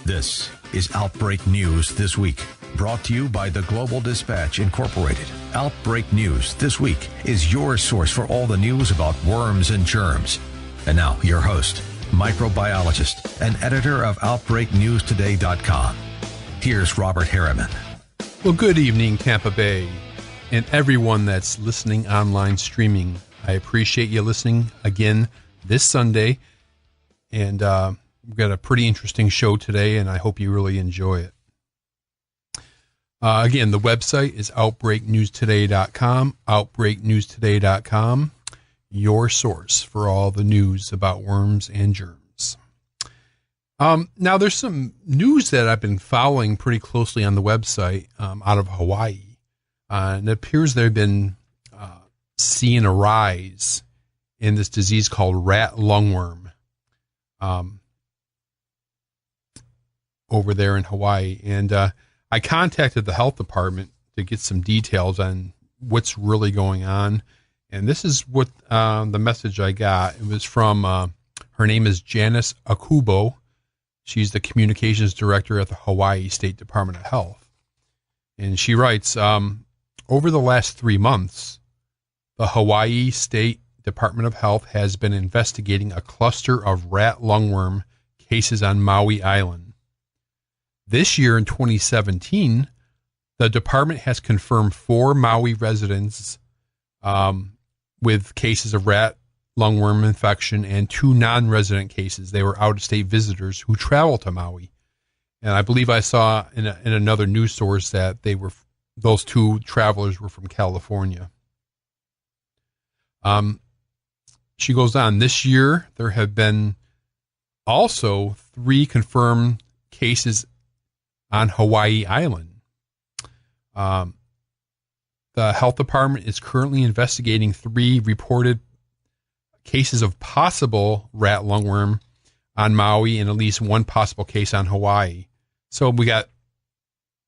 This is Outbreak News This Week, brought to you by the Global Dispatch Incorporated. Outbreak News This Week is your source for all the news about worms and germs. And now, your host, microbiologist and editor of OutbreakNewsToday.com. Here's Robert Harriman. Well, good evening, Tampa Bay, and everyone that's listening online streaming. I appreciate you listening again this Sunday, and we've got a pretty interesting show today, and I hope you really enjoy it. Again, the website is OutbreakNewsToday.com, OutbreakNewsToday.com, your source for all the news about worms and germs. Now, there's some news that I've been following pretty closely on the website out of Hawaii. And it appears they've been seeing a rise in this disease called rat lungworm over there in Hawaii. And I contacted the health department to get some details on what's really going on. And this is what the message I got. It was from, her name is Janice Akubo. She's the communications director at the Hawaii State Department of Health. And she writes, over the last 3 months, the Hawaii State Department of Health has been investigating a cluster of rat lungworm cases on Maui Island. This year in 2017, the department has confirmed 4 Maui residents with cases of rat lungworm infection and 2 non-resident cases. They were out-of-state visitors who traveled to Maui. And I believe I saw in another news source that those 2 travelers were from California. She goes on, this year there have been also 3 confirmed cases on Hawaii Island. The health department is currently investigating 3 reported cases of possible rat lungworm on Maui and at least 1 possible case on Hawaii. So we got,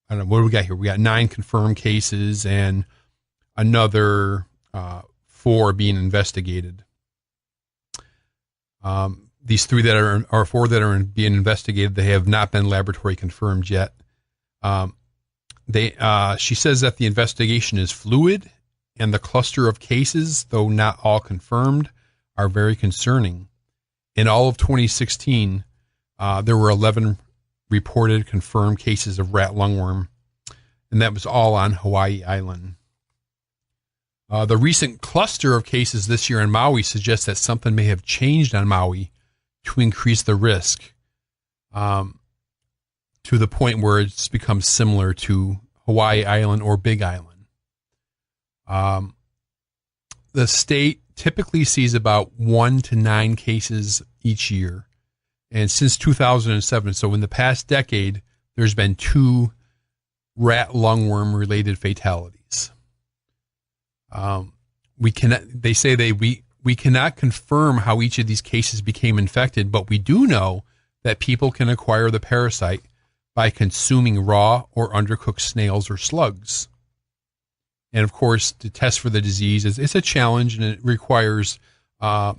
I don't know, what do we got here? We got 9 confirmed cases and another 4 being investigated. These 3 that are 4 that are being investigated, they have not been laboratory confirmed yet. She says that the investigation is fluid and the cluster of cases, though not all confirmed, are very concerning. In all of 2016, there were 11 reported confirmed cases of rat lungworm, and that was all on Hawaii Island. The recent cluster of cases this year in Maui suggests that something may have changed on Maui to increase the risk to the point where it's become similar to Hawaii Island or Big Island. The state typically sees about 1 to 9 cases each year. And since 2007, so in the past decade, there's been 2 rat lungworm related fatalities. We cannot confirm how each of these cases became infected, but we do know that people can acquire the parasite by consuming raw or undercooked snails or slugs. And of course, to test for the disease it's a challenge, and it requires an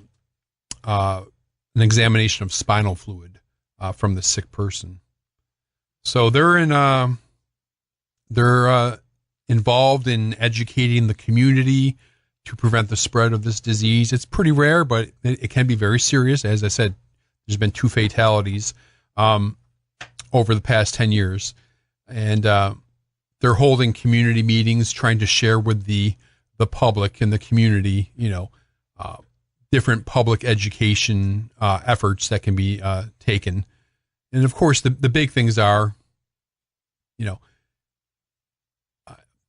examination of spinal fluid from the sick person. So they're involved in educating the community to prevent the spread of this disease. It's pretty rare, but it can be very serious. As I said, there's been 2 fatalities over the past 10 years. And they're holding community meetings, trying to share with the public and the community, different public education efforts that can be taken. And of course, the big things are,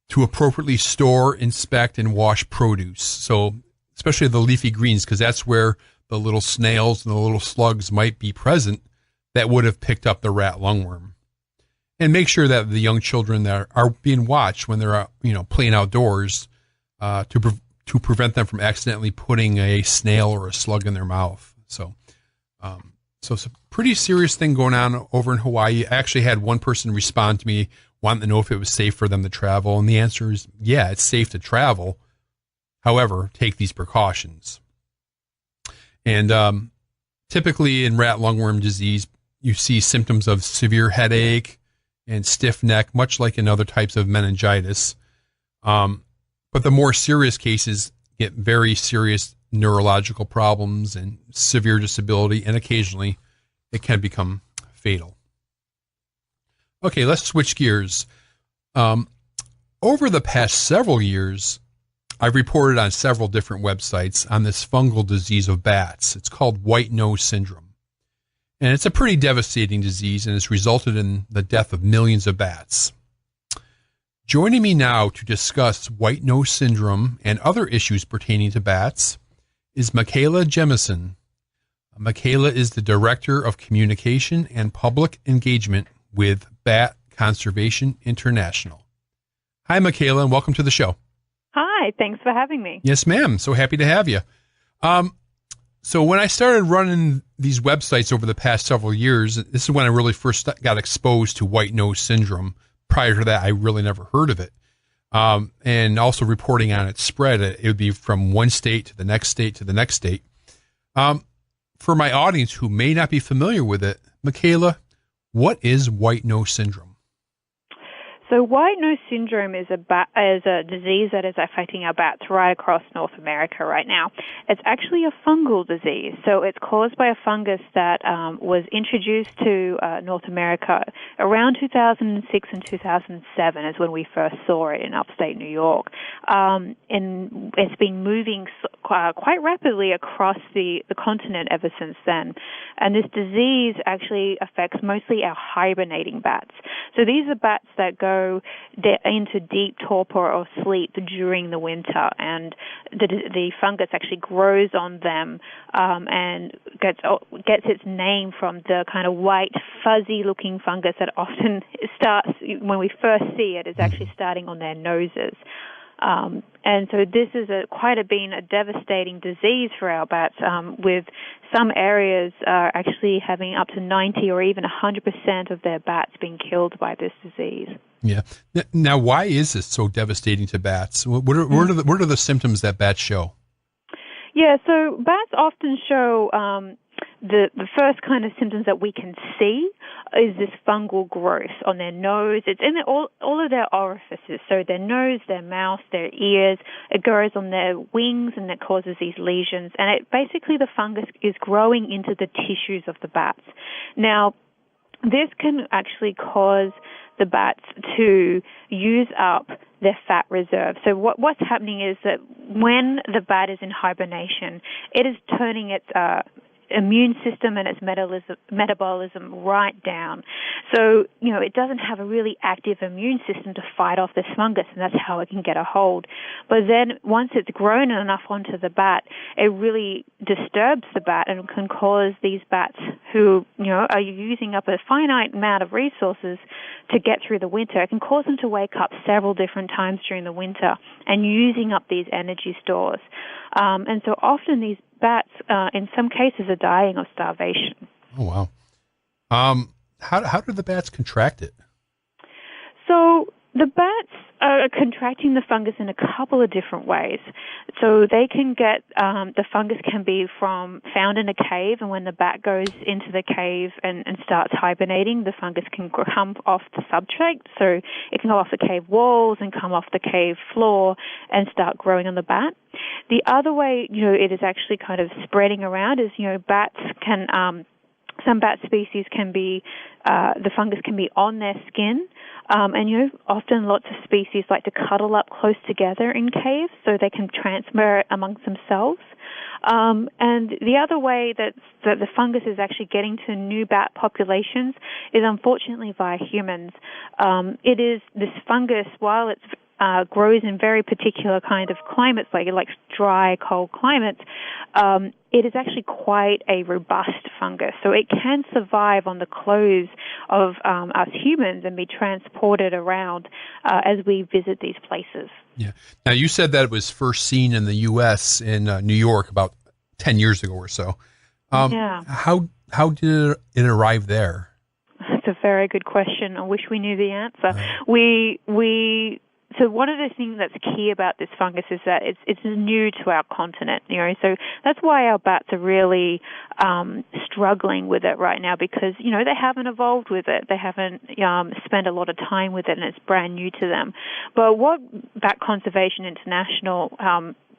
to appropriately store, inspect, and wash produce. So especially the leafy greens, because that's where the little snails and the little slugs might be present that would have picked up the rat lungworm. And make sure that the young children that are being watched when they're playing outdoors to prevent them from accidentally putting a snail or a slug in their mouth. So it's a pretty serious thing going on over in Hawaii. I actually had one person respond to me wanting to know if it was safe for them to travel, and the answer is yeah, it's safe to travel. However, take these precautions. And typically in rat lungworm disease, you see symptoms of severe headache and stiff neck, much like in other types of meningitis. But the more serious cases get very serious neurological problems and severe disability, and occasionally it can become fatal. Okay, let's switch gears. Over the past several years, I've reported on several different websites on this fungal disease of bats. It's called white nose syndrome. And it's a pretty devastating disease, and it's resulted in the death of millions of bats. Joining me now to discuss white nose syndrome and other issues pertaining to bats is Micaela Jemison. Micaela is the Director of Communication and Public Engagement with Bat Conservation International. Hi, Micaela, and welcome to the show. Hi, thanks for having me. Yes, ma'am. So happy to have you. So when I started running these websites over the past several years, this is when I really first got exposed to white nose syndrome. Prior to that, I really never heard of it. And also reporting on its spread, it would be from one state to the next state to the next state. For my audience who may not be familiar with it, Micaela, what is white nose syndrome? So white nose syndrome is a disease that is affecting our bats right across North America right now. It's actually a fungal disease. So it's caused by a fungus that was introduced to North America around 2006 and 2007 is when we first saw it in upstate New York. And it's been moving quite rapidly across the continent ever since then. And this disease actually affects mostly our hibernating bats. So these are bats that go into deep torpor or sleep during the winter, and the fungus actually grows on them and gets its name from the kind of white, fuzzy-looking fungus that often starts when we first see it. Is actually starting on their noses. And so this is been a devastating disease for our bats, with some areas actually having up to 90 or even 100% of their bats being killed by this disease. Yeah. Now, why is this so devastating to bats? What are the symptoms that bats show? Yeah, so bats often show the first kind of symptoms that we can see is this fungal growth on their nose. It's in all of their orifices, so their nose, their mouth, their ears. It grows on their wings and it causes these lesions. And basically the fungus is growing into the tissues of the bats. Now, this can actually cause the bats to use up their fat reserve. So what's happening is that when the bat is in hibernation, it is turning its immune system and its metabolism right down. So, it doesn't have a really active immune system to fight off this fungus, and that's how it can get a hold. But then once it's grown enough onto the bat, it really disturbs the bat and can cause these bats who, are using up a finite amount of resources to get through the winter. It can cause them to wake up several different times during the winter and using up these energy stores. And so often these bats, in some cases, are dying of starvation. Oh, wow. How do the bats contract it? So the bats are contracting the fungus in a couple of different ways. So they can get, the fungus can be found in a cave, and when the bat goes into the cave and starts hibernating, the fungus can come off the substrate. So it can go off the cave walls and come off the cave floor and start growing on the bat. The other way, it is actually kind of spreading around is, bats can, some bat species can be, the fungus can be on their skin. And, often lots of species like to cuddle up close together in caves so they can transfer it amongst themselves. And the other way that the fungus is actually getting to new bat populations is unfortunately via humans. It is this fungus, while it's grows in very particular kind of climates, like dry, cold climates, it is actually quite a robust fungus. So it can survive on the clothes of us humans and be transported around as we visit these places. Yeah. Now, you said that it was first seen in the U.S. in New York about 10 years ago or so. Yeah. How did it arrive there? That's a very good question. I wish we knew the answer. We so one of the things that's key about this fungus is that it's new to our continent, so that's why our bats are really struggling with it right now, because, they haven't evolved with it. They haven't spent a lot of time with it, and it's brand new to them. But what Bat Conservation International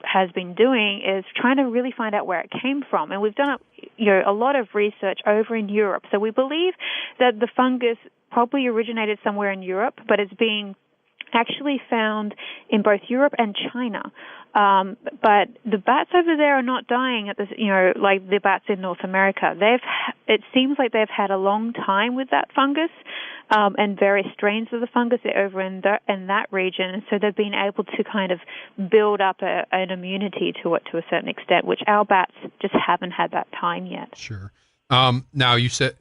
has been doing is trying to really find out where it came from. And we've done a lot of research over in Europe. So we believe that the fungus probably originated somewhere in Europe, but it's being actually found in both Europe and China. But the bats over there are not dying at this, like the bats in North America. It seems like they've had a long time with that fungus, and various strains of the fungus over in that region, and so they've been able to kind of build up an immunity to it to a certain extent, which our bats just haven't had that time yet. Sure. Now you said,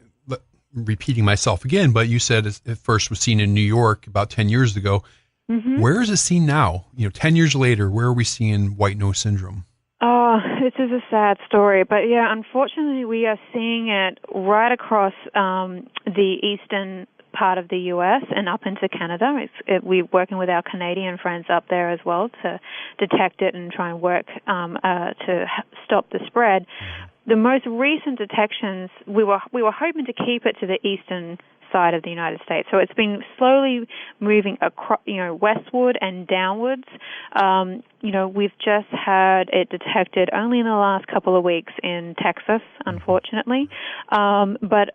repeating myself again, but you said it first was seen in New York about 10 years ago. Mm-hmm. Where is it seen now? 10 years later, where are we seeing white nose syndrome? Oh, this is a sad story, but yeah, unfortunately, we are seeing it right across the eastern part of the U.S. and up into Canada. We're working with our Canadian friends up there as well to detect it and try and work to stop the spread. The most recent detections, we were hoping to keep it to the eastern side of the United States. So it's been slowly moving across, westward and downwards. We've just had it detected only in the last couple of weeks in Texas, unfortunately. But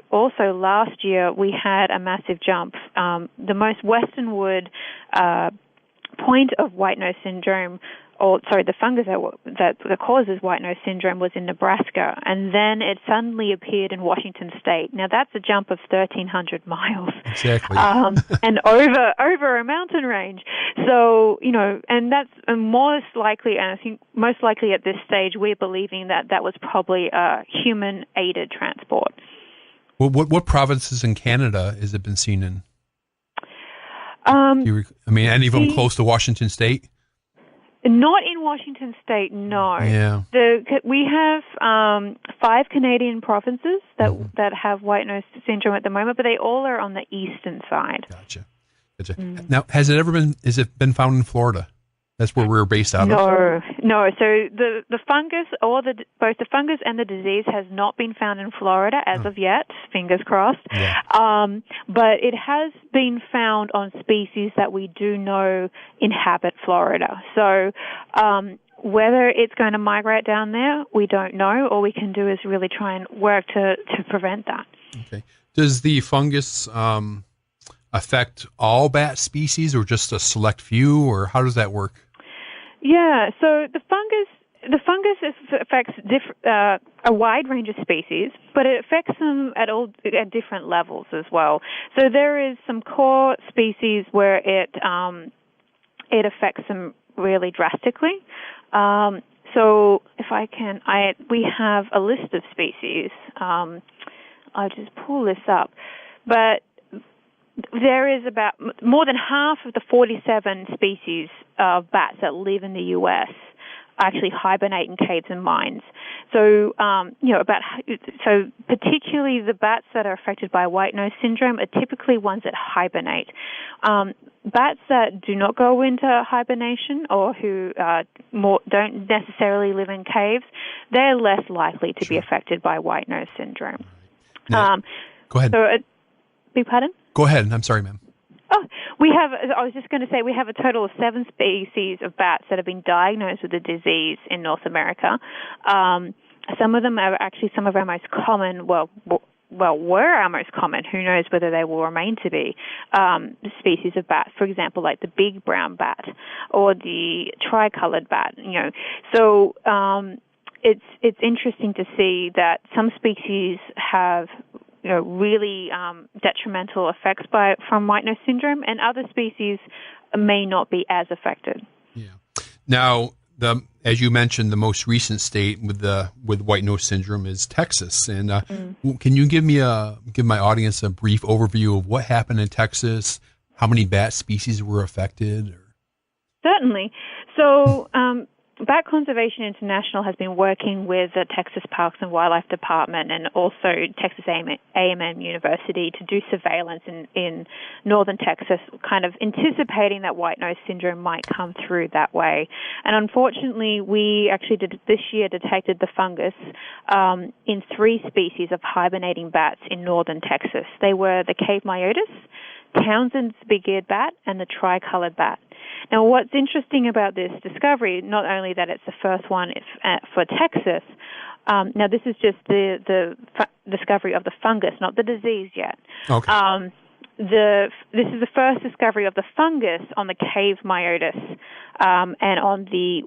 also last year we had a massive jump. The most westernward point of white nose syndrome, the fungus that causes white nose syndrome was in Nebraska, and then it suddenly appeared in Washington State. Now that's a jump of 1,300 miles. Exactly. And over a mountain range. So, and that's most likely, and I think most likely at this stage, we're believing that was probably a human-aided transport. Well, what provinces in Canada has it been seen in? Any of them close to Washington State? Not in Washington State, no. Yeah. We have 5 Canadian provinces that have white nose syndrome at the moment, but they all are on the eastern side. Gotcha. Now, has it been found in Florida? That's where we're based out of. No. So the fungus, both the fungus and the disease, has not been found in Florida as of yet. Fingers crossed. Yeah. But it has been found on species that we do know inhabit Florida. So whether it's going to migrate down there, we don't know. All we can do is really try and work to prevent that. Okay. Does the fungus affect all bat species, or just a select few, or how does that work? Yeah, so the fungus affects a wide range of species, but it affects them at different levels as well. So there is some core species where it affects them really drastically. So if we have a list of species. I'll just pull this up, but there is about more than half of the 47 species of bats that live in the U.S. actually hibernate in caves and mines. So, so particularly the bats that are affected by white nose syndrome are typically ones that hibernate. Bats that do not go into hibernation or who don't necessarily live in caves, they're less likely to be affected by white nose syndrome. Now, go ahead. Pardon? Go ahead. I'm sorry, ma'am. I was just going to say we have a total of 7 species of bats that have been diagnosed with the disease in North America. Some of them are actually some of our most common, were our most common. Who knows whether they will remain to be species of bat. For example, like the big brown bat or the tricolored bat. So it's interesting to see that some species have really detrimental effects from white nose syndrome, and other species may not be as affected. Yeah. Now, as you mentioned, the most recent state with white nose syndrome is Texas, and can you give my audience a brief overview of what happened in Texas? How many bat species were affected? Certainly. So Bat Conservation International has been working with the Texas Parks and Wildlife Department and also Texas A&M University to do surveillance in northern Texas, kind of anticipating that white nose syndrome might come through that way. And unfortunately, we actually this year detected the fungus in 3 species of hibernating bats in northern Texas. They were the cave myotis, Townsend's big-eared bat, and the tricolored bat. Now, what's interesting about this discovery, not only that it's the first one for Texas, now this is just the discovery of the fungus, not the disease yet. Okay. This is the first discovery of the fungus on the cave myotis and on the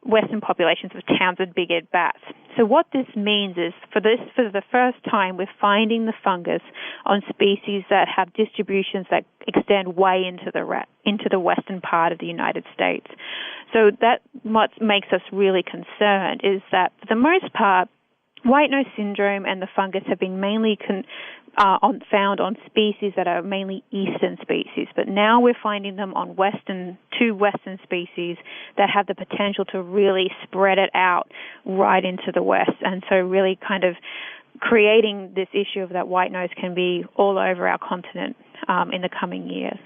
western populations of Townsend big-eared bats. So what this means is, for the first time, we're finding the fungus on species that have distributions that extend way into the western part of the United States. So that what makes us really concerned is that, for the most part, white nose syndrome and the fungus have been mainly found on species that are mainly eastern species, but now we're finding them on two western species that have the potential to really spread it out right into the west, and so really kind of creating this issue of that white nose can be all over our continent in the coming years.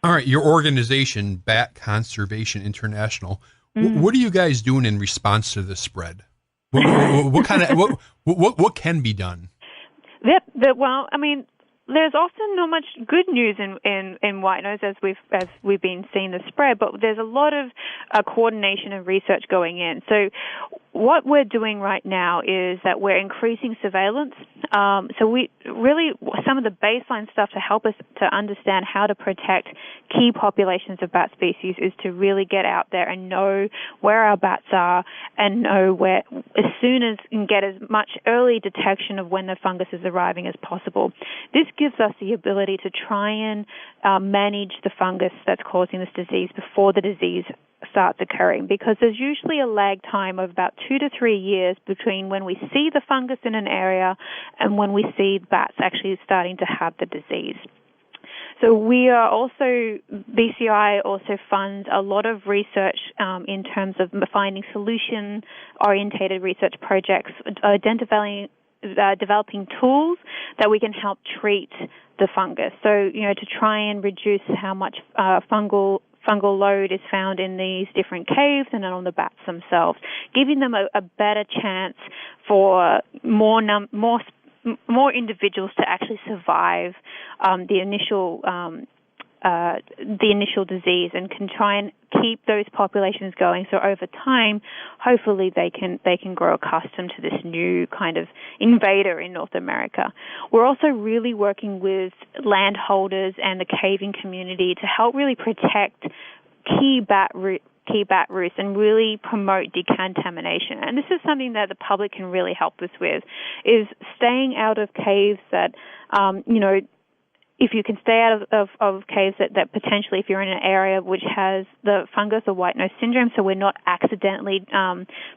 All right, your organization, Bat Conservation International, what are you guys doing in response to the spread? What can be done? Well, I mean, there's often not much good news in white nose as we've been seeing the spread, but there's a lot of coordination and research going in. So what we're doing right now is that we're increasing surveillance. So we really, some of the baseline stuff to help us to understand how to protect key populations of bat species is to really get out there and know where our bats are and know where, as soon as, and get as much early detection of when the fungus is arriving as possible. This gives us the ability to try and manage the fungus that's causing this disease before the disease starts occurring, because there's usually a lag time of about 2 to 3 years between when we see the fungus in an area and when we see bats actually starting to have the disease. So we are also, BCI also funds a lot of research in terms of finding solution-orientated research projects, developing tools that we can help treat the fungus. So, to try and reduce how much fungal load is found in these different caves and on the bats themselves, giving them a better chance for more individuals to actually survive the initial disease, and can try and keep those populations going. So over time, hopefully they can grow accustomed to this new kind of invader in North America. We're also really working with landholders and the caving community to help really protect key bat roosts and really promote decontamination. And this is something that the public can really help us with, is staying out of caves that, if you can stay out of caves that potentially, if you're in an area which has the fungus or white nose syndrome, so we're not accidentally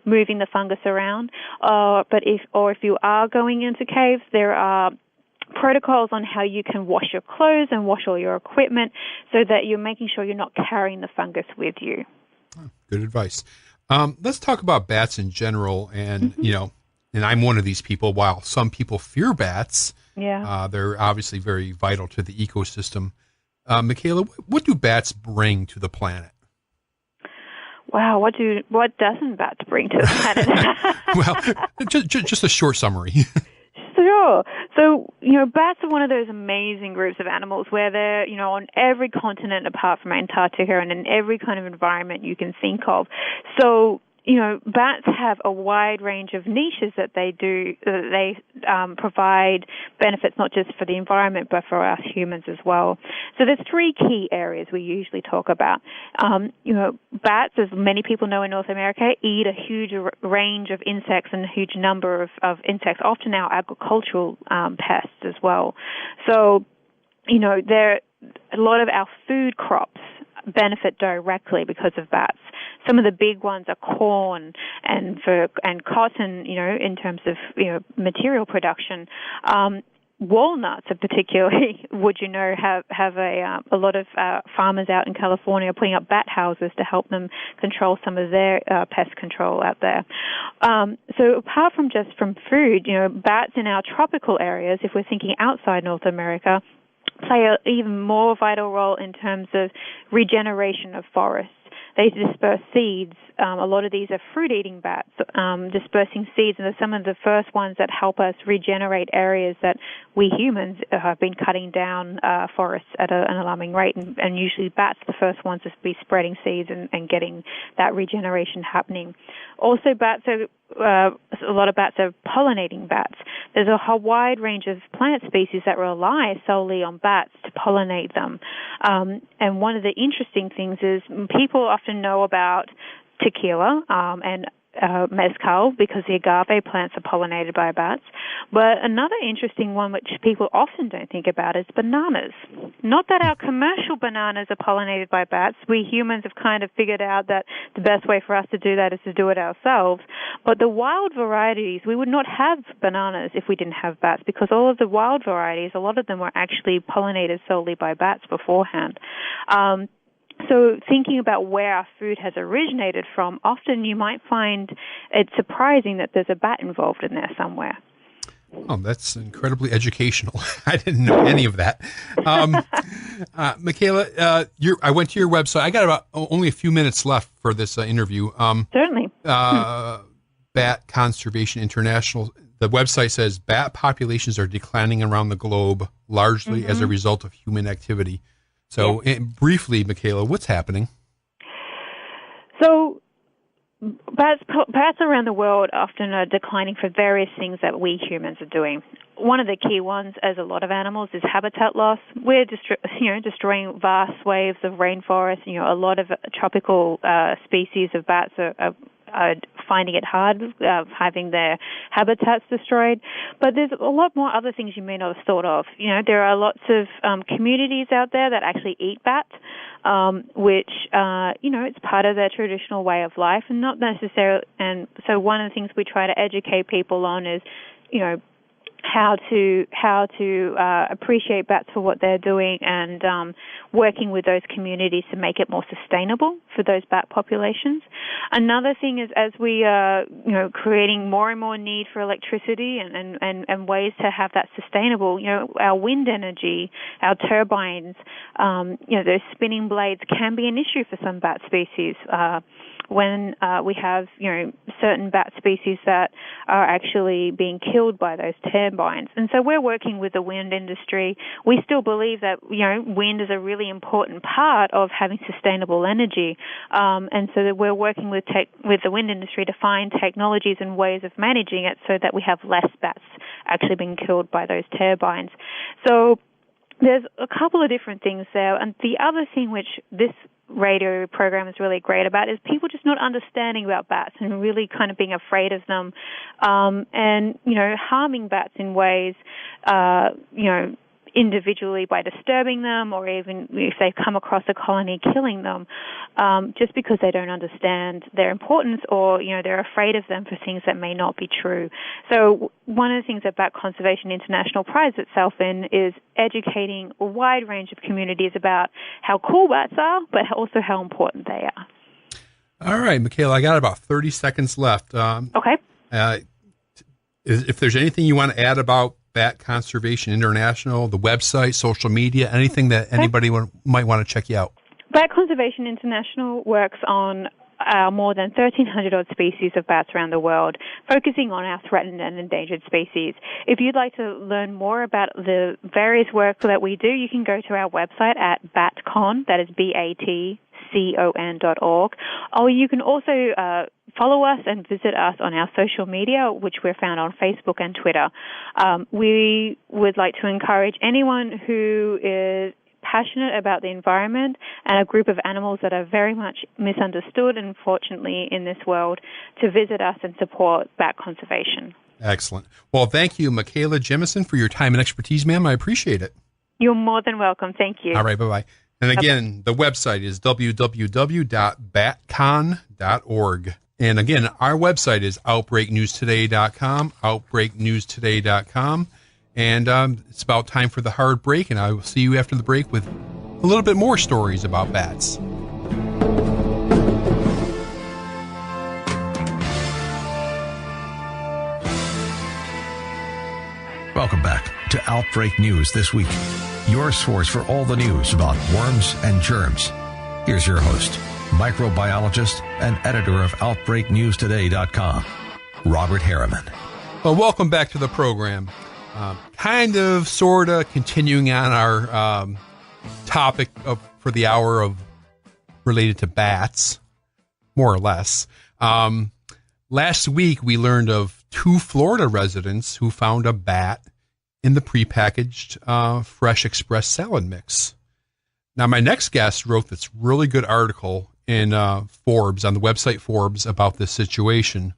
moving the fungus around. But if you are going into caves, there are protocols on how you can wash your clothes and wash all your equipment so that you're making sure you're not carrying the fungus with you. Good advice. Let's talk about bats in general. And, and I'm one of these people. While some people fear bats, they're obviously very vital to the ecosystem. Micaela, what do bats bring to the planet? Wow, what doesn't bats bring to the planet? Well, just a short summary. Sure. So, bats are one of those amazing groups of animals where they're, on every continent apart from Antarctica and in every kind of environment you can think of. So, bats have a wide range of niches that they do. They provide benefits not just for the environment but for us humans as well. So there's 3 key areas we usually talk about. Bats, as many people know in North America, eat a huge range of insects and a huge number of insects, often our agricultural pests as well. So, a lot of our food crops benefit directly because of bats. Some of the big ones are corn and cotton, in terms of material production. walnuts, are particularly, would you know, have a lot of farmers out in California putting up bat houses to help them control some of their pest control out there. So apart from just from food, bats in our tropical areas, if we're thinking outside North America, play an even more vital role in terms of regeneration of forests. They disperse seeds. A lot of these are fruit-eating bats, dispersing seeds, and they're some of the first ones that help us regenerate areas that we humans have been cutting down forests at an alarming rate, and usually bats are the first ones to be spreading seeds and getting that regeneration happening. Also, a lot of bats are pollinating bats. There's a whole wide range of plant species that rely solely on bats to pollinate them. And one of the interesting things is people often know about tequila and mezcal because the agave plants are pollinated by bats. But another interesting one which people often don't think about is bananas. Not that our commercial bananas are pollinated by bats. We humans have kind of figured out that the best way for us to do that is to do it ourselves. But the wild varieties, we would not have bananas if we didn't have bats, because all of the wild varieties, a lot of them were actually pollinated solely by bats beforehand. So thinking about where our food has originated from, often you might find it surprising that there's a bat involved in there somewhere. Oh, that's incredibly educational. I didn't know any of that. Micaela, I went to your website. I got about only a few minutes left for this interview. Certainly. Bat Conservation International. The website says bat populations are declining around the globe, largely as a result of human activity. So briefly, Micaela, what's happening? So bats around the world often are declining for various things that we humans are doing. One of the key ones, as a lot of animals, is habitat loss. We're destroying vast swathes of rainforest. A lot of tropical species of bats are finding it hard having their habitats destroyed. But there's a lot more other things you may not have thought of. There are lots of communities out there that actually eat bats, which, it's part of their traditional way of life, and not necessarily. And so one of the things we try to educate people on is, how to appreciate bats for what they're doing, and working with those communities to make it more sustainable for those bat populations. Another thing is, as we are creating more and more need for electricity and ways to have that sustainable, our wind energy, our turbines, those spinning blades can be an issue for some bat species. When we have, certain bat species that are actually being killed by those turbines. And so we're working with the wind industry. We still believe that, wind is a really important part of having sustainable energy. And so that we're working with the wind industry to find technologies and ways of managing it so that we have less bats actually being killed by those turbines. So there's a couple of different things there. And the other thing which this radio program is really great about is people just not understanding about bats and really kind of being afraid of them, and harming bats in ways, individually by disturbing them, or even if they come across a colony, killing them, just because they don't understand their importance, or they're afraid of them for things that may not be true. So one of the things that Bat Conservation International prides itself in is educating a wide range of communities about how cool bats are, but also how important they are. All right, Micaela, I got about 30 seconds left. Okay. If there's anything you want to add about Bat Conservation International, the website, social media, anything that anybody might want to check you out. Bat Conservation International works on more than 1,300 odd species of bats around the world, focusing on our threatened and endangered species. If you'd like to learn more about the various work that we do, you can go to our website at batcon, that is BATCON.org, or you can also follow us and visit us on our social media, which we're found on Facebook and Twitter. We would like to encourage anyone who is passionate about the environment and a group of animals that are very much misunderstood, unfortunately, in this world, to visit us and support bat conservation. Excellent. Well, thank you, Micaela Jemison, for your time and expertise, ma'am. I appreciate it. You're more than welcome. Thank you. All right, bye-bye. And again, the website is www.batcon.org. And again, our website is outbreaknewstoday.com, outbreaknewstoday.com. And it's about time for the hard break, and I will see you after the break with a little bit more stories about bats. Welcome back to Outbreak News This Week, your source for all the news about worms and germs. Here's your host, microbiologist and editor of OutbreakNewsToday.com, Robert Harriman. Well, welcome back to the program. Sort of continuing on our topic for the hour of related to bats, more or less. Last week, we learned of 2 Florida residents who found a bat in the prepackaged Fresh Express salad mix. Now, my next guest wrote this really good article in Forbes, on the website Forbes, about this situation.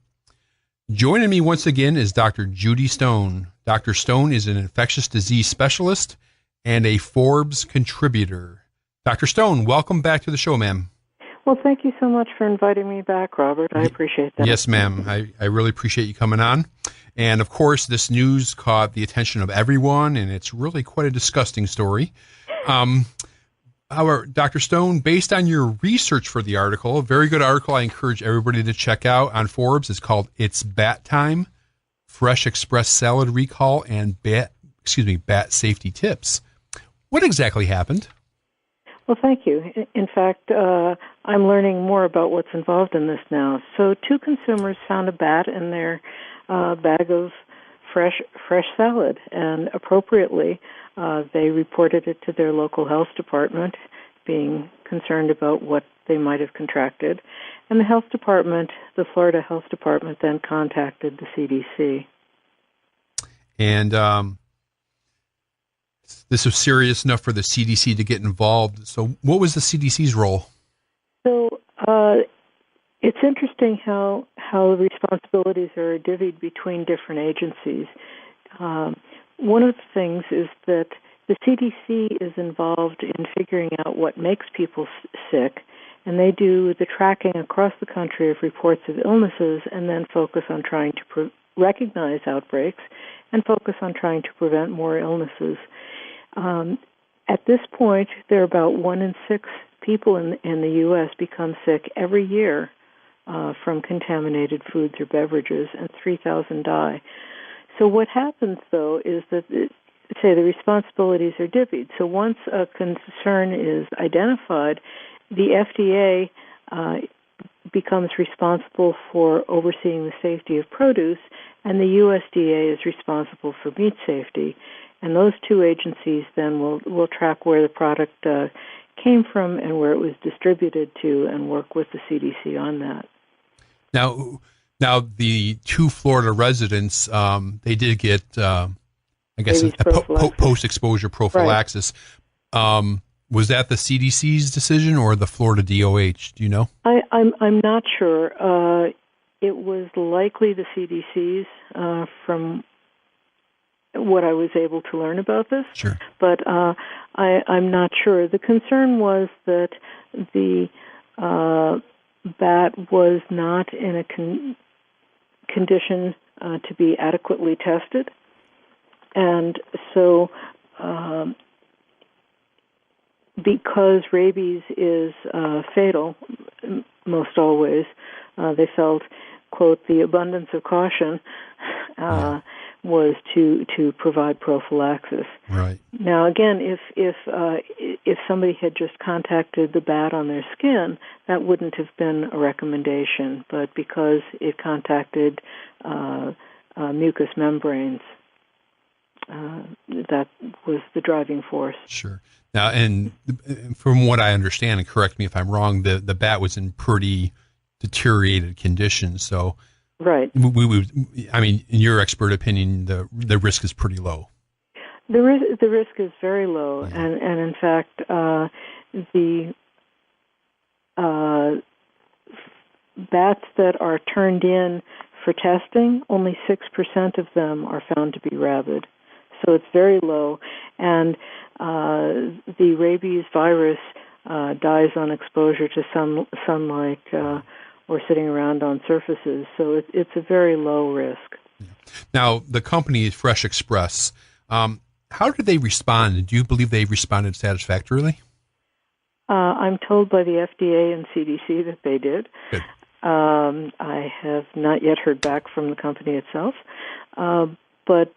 Joining me once again is Dr. Judy Stone. Dr. Stone is an infectious disease specialist and a Forbes contributor. Dr. Stone, welcome back to the show, ma'am. Well, thank you so much for inviting me back, Robert. I appreciate that. Yes, ma'am. I really appreciate you coming on. And, of course, this news caught the attention of everyone, and it's really quite a disgusting story. However, Dr. Stone, based on your research for the article, a very good article I encourage everybody to check out on Forbes. It's called It's Bat Time, Fresh Express Salad Recall and Bat Safety Tips. What exactly happened? Well, thank you. In fact, I'm learning more about what's involved in this now. So 2 consumers found a bat in their bag of fresh salad, and appropriately, they reported it to their local health department, being concerned about what they might have contracted. And the Florida Health Department, then contacted the CDC. And this was serious enough for the CDC to get involved. So what was the CDC's role? So it's interesting how the responsibilities are divvied between different agencies. One of the things is that the CDC is involved in figuring out what makes people sick, and they do the tracking across the country of reports of illnesses and then focus on trying to recognize outbreaks and focus on trying to prevent more illnesses. At this point, there are about 1 in 6 people in the U.S. become sick every year from contaminated foods or beverages, and 3,000 die. So what happens, though, is that, the responsibilities are divvied. So once a concern is identified, the FDA becomes responsible for overseeing the safety of produce, and the USDA is responsible for meat safety. And those 2 agencies then will track where the product came from and where it was distributed to, and work with the CDC on that. Now the 2 Florida residents, they did get, post-exposure prophylaxis. Right. Was that the CDC's decision or the Florida DOH? Do you know? I'm not sure. It was likely the CDC's from what I was able to learn about this. Sure. But I'm not sure. The concern was that the bat was not in a condition to be adequately tested. And so because rabies is fatal, most always, they felt, quote, the abundance of caution was to provide prophylaxis. Right. Now, again, if somebody had just contacted the bat on their skin, that wouldn't have been a recommendation. But because it contacted mucous membranes, that was the driving force. Sure. Now, and from what I understand, and correct me if I'm wrong, the bat was in pretty deteriorated condition. So, right. I mean, in your expert opinion, the risk is pretty low. The risk is very low, yeah. and in fact, the bats that are turned in for testing, only 6% of them are found to be rabid. So it's very low, and the rabies virus dies on exposure to sunlight or sitting around on surfaces. So it's a very low risk. Now, the company Fresh Express, How did they respond? Do you believe they responded satisfactorily? I'm told by the FDA and CDC that they did. Good. I have not yet heard back from the company itself, but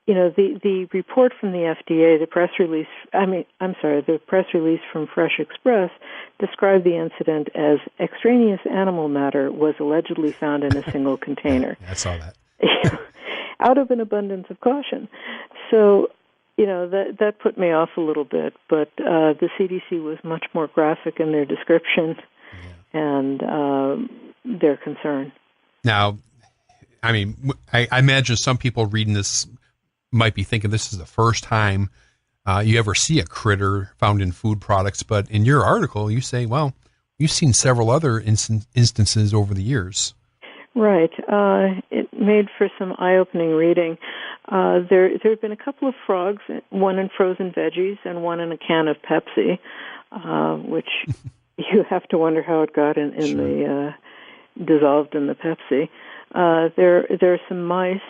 the report from the FDA, the press release. The press release from Fresh Express described the incident as extraneous animal matter was allegedly found in a single container. I saw that. Out of an abundance of caution. So, that put me off a little bit, but the CDC was much more graphic in their description and their concern. Now, I imagine some people reading this might be thinking this is the first time you ever see a critter found in food products, but in your article, you say, well, you've seen several other instances over the years. Right. It made for some eye-opening reading. There have been a couple of frogs, one in frozen veggies and one in a can of Pepsi, which you have to wonder how it got in Sure. the dissolved in the Pepsi. There are some mice,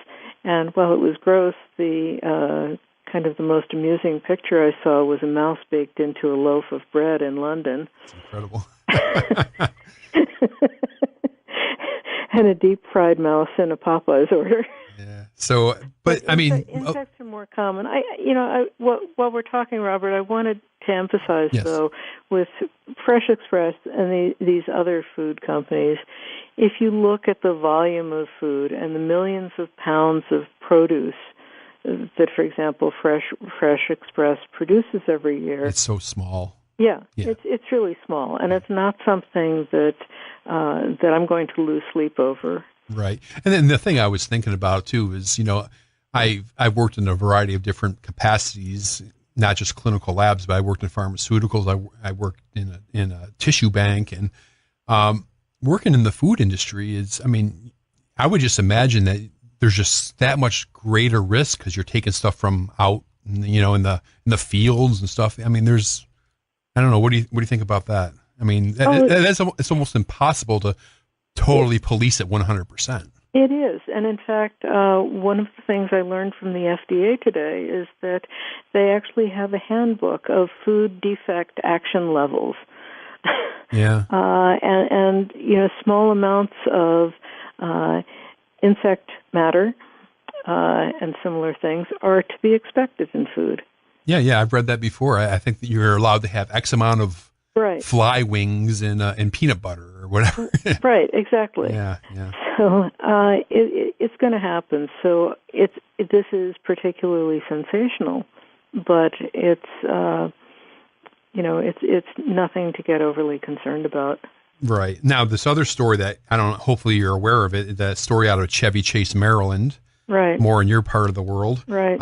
and while it was gross, the kind of the most amusing picture I saw was a mouse baked into a loaf of bread in London. It's incredible. And a deep-fried mouse in a Popeye's order. Yeah. So, but insects are more common. While we're talking, Robert, I wanted to emphasize, yes. though, with Fresh Express and these other food companies, if you look at the volume of food and the millions of pounds of produce that, for example, Fresh Express produces every year, it's so small. Yeah. It's really small, and it's not something that I'm going to lose sleep over. Right. And then the thing I was thinking about too is, I've worked in a variety of different capacities, not just clinical labs, but I worked in pharmaceuticals. I worked in a tissue bank, and working in the food industry is, I would just imagine that there's just that much greater risk because you're taking stuff from out, in the fields and stuff. I don't know. What do you think about that? It's almost impossible to totally police it 100%. It is. And in fact, one of the things I learned from the FDA today is that they actually have a handbook of food defect action levels. Yeah. And small amounts of insect matter and similar things are to be expected in food. Yeah, I've read that before. I think that you're allowed to have X amount of fly wings in peanut butter or whatever. Right, exactly. Yeah. So it's going to happen. So this is particularly sensational, but it's nothing to get overly concerned about. Right. Now, this other story that hopefully you're aware of it, that story out of Chevy Chase, Maryland. Right. More in your part of the world. Right.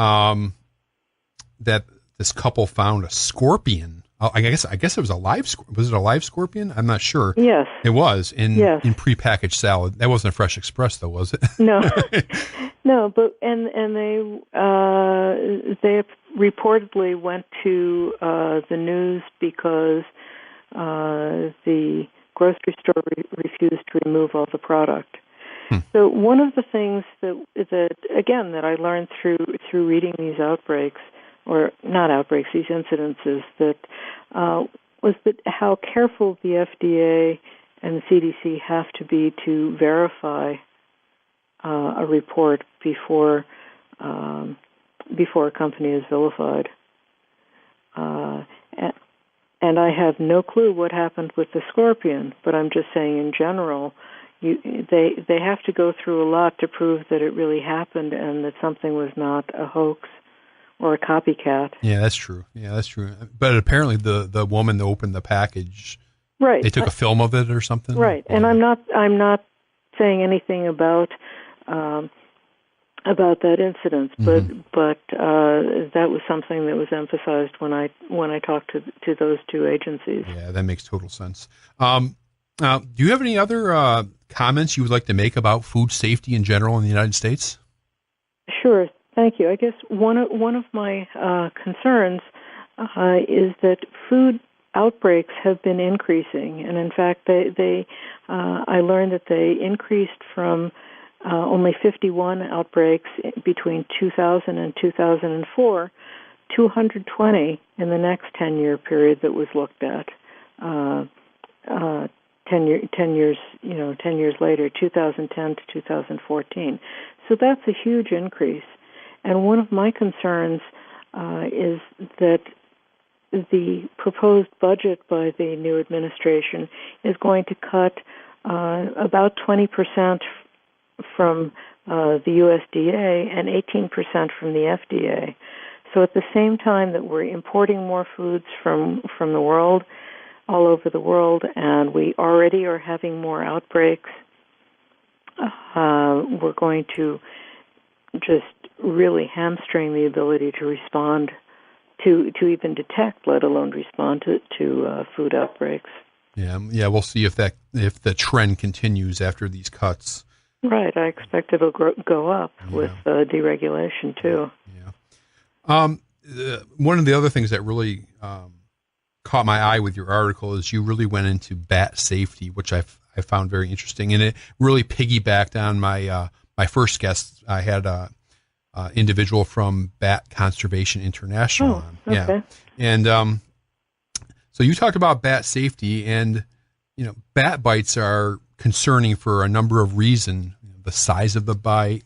That this couple found a scorpion. I guess it was a live. Was it a live scorpion? I'm not sure. Yes, it was in prepackaged salad. That wasn't a Fresh Express, though, was it? No, no. But and they reportedly went to the news because the grocery store refused to remove all the product. So one of the things that I learned through reading these outbreaks, or not outbreaks, these incidences, was that how careful the FDA and the CDC have to be to verify a report before a company is vilified. And I have no clue what happened with the scorpion, but I'm just saying in general, they have to go through a lot to prove that it really happened and that something was not a hoax or a copycat. Yeah, that's true. But apparently the woman that opened the package, right? They took a film of it or something, right? And I'm not saying anything about that incident, but that was something that was emphasized when I talked to those two agencies. Yeah, that makes total sense. Do you have any other comments you would like to make about food safety in general in the United States? Sure, thank you. I guess one of my concerns is that food outbreaks have been increasing, and in fact, I learned that they increased from only 51 outbreaks between 2000 and 2004, 220 in the next 10-year period that was looked at. 10 years later, 2010 to 2014. So that's a huge increase. And one of my concerns is that the proposed budget by the new administration is going to cut about 20% from the USDA and 18% from the FDA. So at the same time that we're importing more foods from the world, all over the world, and we already are having more outbreaks, we're going to just really hamstring the ability to respond, to even detect, let alone respond to food outbreaks. Yeah. We'll see if the trend continues after these cuts. Right. I expect it'll go up with deregulation too. Yeah. One of the other things that really caught my eye with your article is you really went into bat safety, which I found very interesting, and it really piggybacked on my my first guest. I had a individual from Bat Conservation International on. Okay. Yeah, and so you talked about bat safety, and bat bites are concerning for a number of reasons: the size of the bite,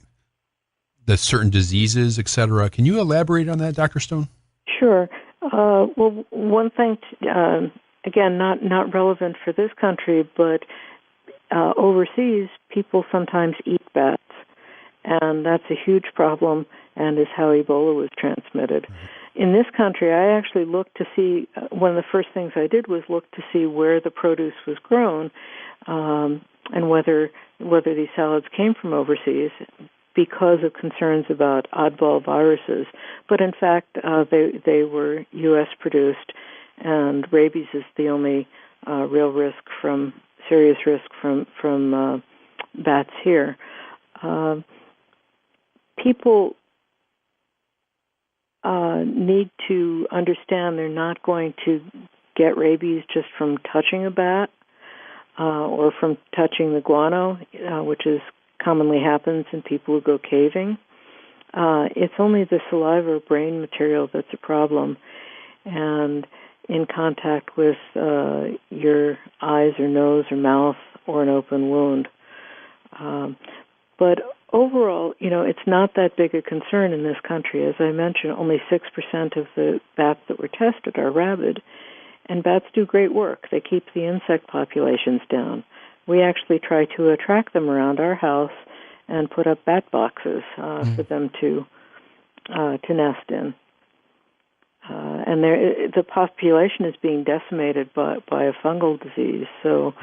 the certain diseases, etc. Can you elaborate on that, Dr. Stone? Sure. Well, one thing, again, not relevant for this country, but overseas, people sometimes eat bats, and that's a huge problem, and is how Ebola was transmitted. In this country, I actually looked to see, one of the first things I did was look to see where the produce was grown, and whether these salads came from overseas, because of concerns about oddball viruses. But in fact, they were U.S. produced, and rabies is the only serious risk from bats here. People need to understand they're not going to get rabies just from touching a bat or from touching the guano, which is commonly happens in people who go caving. It's only the saliva or brain material that's a problem, and in contact with your eyes or nose or mouth or an open wound. But overall, it's not that big a concern in this country. As I mentioned, only 6% of the bats that were tested are rabid, and bats do great work. They keep the insect populations down. We actually try to attract them around our house and put up bat boxes for them to nest in. And the population is being decimated by a fungal disease, so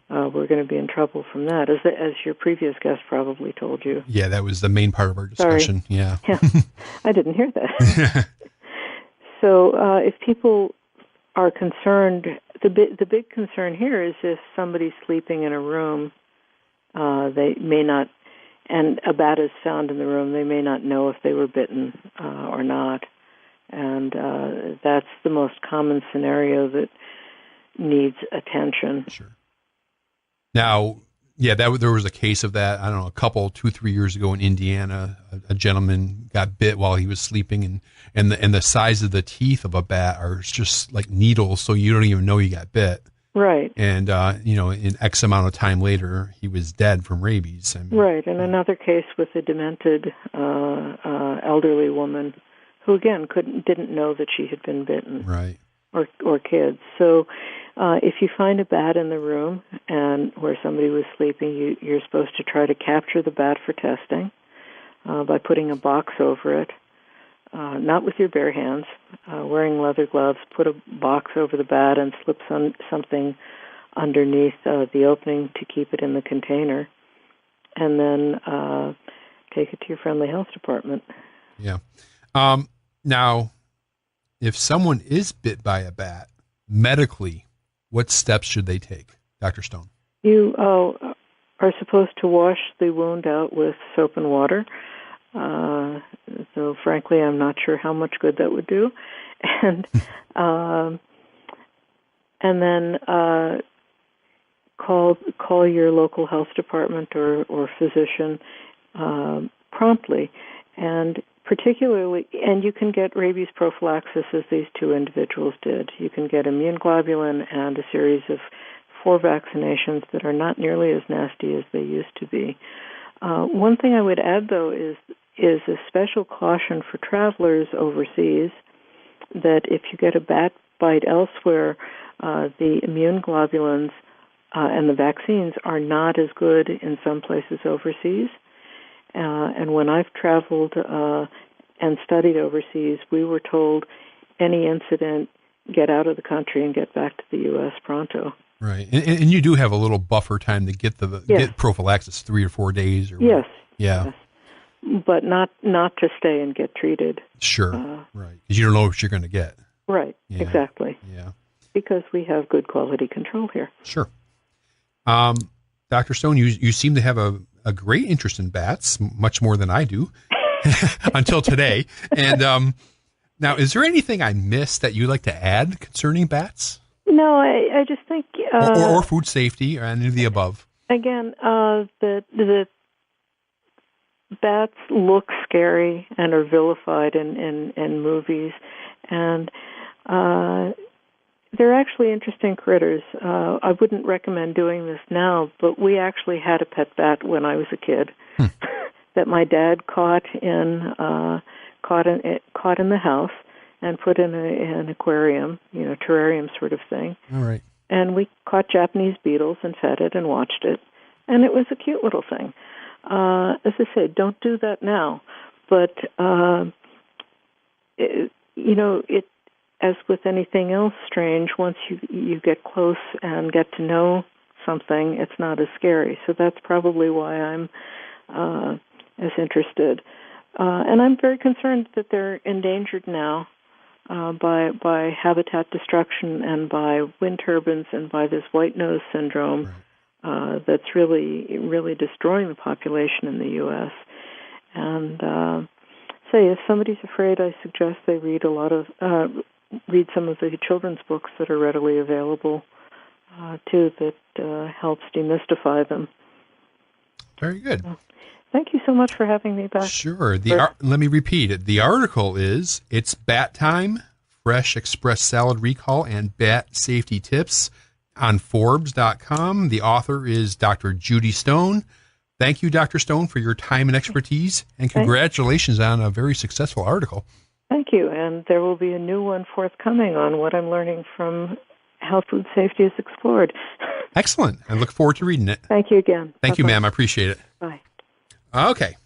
we're going to be in trouble from that, as your previous guest probably told you. Yeah, that was the main part of our discussion. Sorry. Yeah. I didn't hear that. So if people are concerned, the big concern here is if somebody's sleeping in a room, they may not, and a bat is found in the room, they may not know if they were bitten or not. And that's the most common scenario that needs attention. Sure. Now, there was a case of that, I don't know, 2-3 years ago in Indiana. A gentleman got bit while he was sleeping, and the size of the teeth of a bat are just like needles, so you don't even know you got bit. Right. And, in X amount of time later, he was dead from rabies. Right. And another case with a demented elderly woman who, again, didn't know that she had been bitten. Right. Or kids. So if you find a bat in the room and where somebody was sleeping, you're supposed to try to capture the bat for testing by putting a box over it, not with your bare hands, wearing leather gloves, put a box over the bat and slip something underneath the opening to keep it in the container, and then take it to your friendly health department. Yeah. Now, if someone is bit by a bat, medically, what steps should they take, Dr. Stone? You are supposed to wash the wound out with soap and water. So, frankly, I'm not sure how much good that would do. And then call your local health department or physician promptly, and particularly, and you can get rabies prophylaxis as these two individuals did. You can get immune globulin and a series of 4 vaccinations that are not nearly as nasty as they used to be. One thing I would add, though, is a special caution for travelers overseas that if you get a bat bite elsewhere, the immune globulins and the vaccines are not as good in some places overseas. And when I've traveled and studied overseas, we were told any incident, get out of the country and get back to the U.S. pronto. Right. And you do have a little buffer time to get get prophylaxis, 3 or 4 days. Or yes. Yeah. Yes. But not to stay and get treated. Sure. Right. Because you don't know what you're going to get. Right. Yeah. Exactly. Yeah. Because we have good quality control here. Sure. Dr. Stone, you seem to have a great interest in bats, much more than I do, until today. And now, is there anything I missed that you'd like to add concerning bats? No, I just think... or food safety, or any of the above. Again, the bats look scary and are vilified in movies, and they're actually interesting critters. I wouldn't recommend doing this now, but we actually had a pet bat when I was a kid that my dad caught in the house and put in an aquarium, terrarium sort of thing. All right. And we caught Japanese beetles and fed it and watched it, and it was a cute little thing. As I say, don't do that now, but it, as with anything else strange, once you get close and get to know something, it's not as scary. So that's probably why I'm as interested. And I'm very concerned that they're endangered now by habitat destruction and by wind turbines and by this white nose syndrome that's really, really destroying the population in the U.S. And if somebody's afraid, I suggest they read read some of the children's books that are readily available, too, that helps demystify them. Very good. Thank you so much for having me back. Sure. Let me repeat it. The article is, It's Bat Time, Fresh Express Salad Recall and Bat Safety Tips on Forbes.com. The author is Dr. Judy Stone. Thank you, Dr. Stone, for your time and expertise, and congratulations on a very successful article. Thank you, and there will be a new one forthcoming on what I'm learning from how food safety is explored. Excellent. I look forward to reading it. Thank you again. Thank you, ma'am. I appreciate it. Bye. Okay.